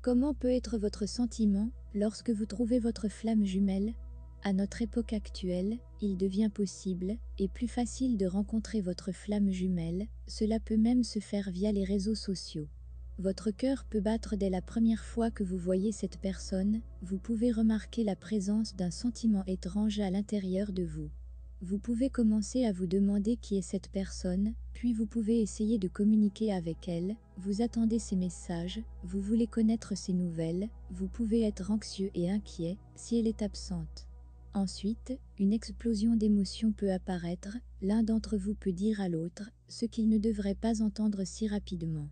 Comment peut être votre sentiment lorsque vous trouvez votre flamme jumelle? À notre époque actuelle, il devient possible et plus facile de rencontrer votre flamme jumelle, cela peut même se faire via les réseaux sociaux. Votre cœur peut battre dès la première fois que vous voyez cette personne, vous pouvez remarquer la présence d'un sentiment étrange à l'intérieur de vous. Vous pouvez commencer à vous demander qui est cette personne, puis vous pouvez essayer de communiquer avec elle, vous attendez ses messages, vous voulez connaître ses nouvelles, vous pouvez être anxieux et inquiet si elle est absente. Ensuite, une explosion d'émotions peut apparaître, l'un d'entre vous peut dire à l'autre ce qu'il ne devrait pas entendre si rapidement.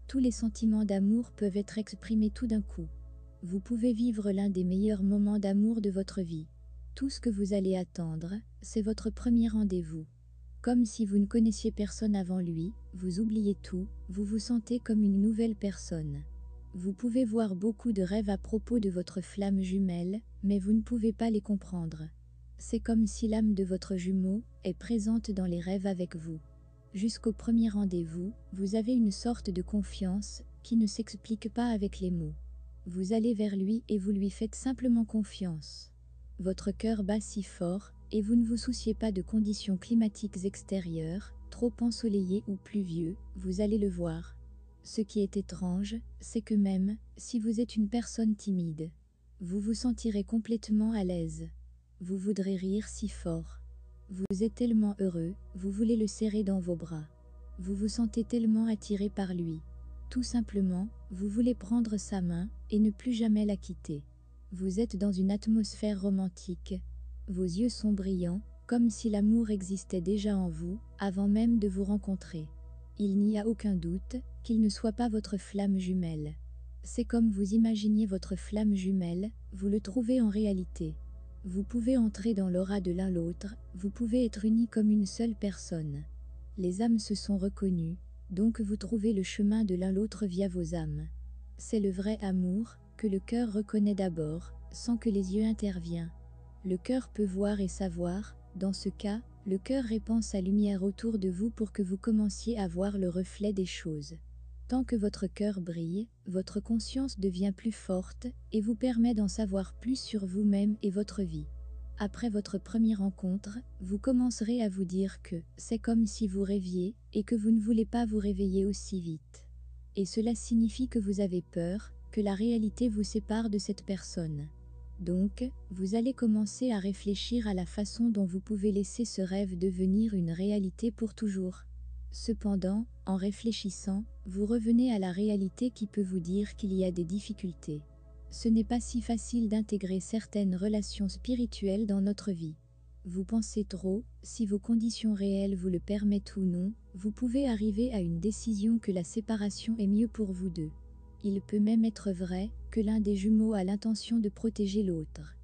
Tous les sentiments d'amour peuvent être exprimés tout d'un coup. Vous pouvez vivre l'un des meilleurs moments d'amour de votre vie. Tout ce que vous allez attendre, c'est votre premier rendez-vous. Comme si vous ne connaissiez personne avant lui, vous oubliez tout, vous vous sentez comme une nouvelle personne. Vous pouvez voir beaucoup de rêves à propos de votre flamme jumelle, mais vous ne pouvez pas les comprendre. C'est comme si l'âme de votre jumeau est présente dans les rêves avec vous. Jusqu'au premier rendez-vous, vous avez une sorte de confiance qui ne s'explique pas avec les mots. Vous allez vers lui et vous lui faites simplement confiance. Votre cœur bat si fort, et vous ne vous souciez pas de conditions climatiques extérieures, trop ensoleillées ou pluvieux, vous allez le voir. Ce qui est étrange, c'est que même si vous êtes une personne timide, vous vous sentirez complètement à l'aise. Vous voudrez rire si fort. Vous êtes tellement heureux, vous voulez le serrer dans vos bras. Vous vous sentez tellement attiré par lui. Tout simplement, vous voulez prendre sa main et ne plus jamais la quitter. Vous êtes dans une atmosphère romantique. Vos yeux sont brillants, comme si l'amour existait déjà en vous, avant même de vous rencontrer. Il n'y a aucun doute qu'il ne soit pas votre flamme jumelle. C'est comme vous imaginiez votre flamme jumelle, vous le trouvez en réalité. Vous pouvez entrer dans l'aura de l'un l'autre, vous pouvez être unis comme une seule personne. Les âmes se sont reconnues, donc vous trouvez le chemin de l'un l'autre via vos âmes. C'est le vrai amour, que le cœur reconnaît d'abord, sans que les yeux interviennent. Le cœur peut voir et savoir, dans ce cas, le cœur répand sa lumière autour de vous pour que vous commenciez à voir le reflet des choses. Tant que votre cœur brille, votre conscience devient plus forte et vous permet d'en savoir plus sur vous-même et votre vie. Après votre première rencontre, vous commencerez à vous dire que c'est comme si vous rêviez et que vous ne voulez pas vous réveiller aussi vite. Et cela signifie que vous avez peur, que la réalité vous sépare de cette personne. Donc, vous allez commencer à réfléchir à la façon dont vous pouvez laisser ce rêve devenir une réalité pour toujours. Cependant, en réfléchissant, vous revenez à la réalité qui peut vous dire qu'il y a des difficultés. Ce n'est pas si facile d'intégrer certaines relations spirituelles dans notre vie. Vous pensez trop, si vos conditions réelles vous le permettent ou non, vous pouvez arriver à une décision que la séparation est mieux pour vous deux. Il peut même être vrai que l'un des jumeaux a l'intention de protéger l'autre.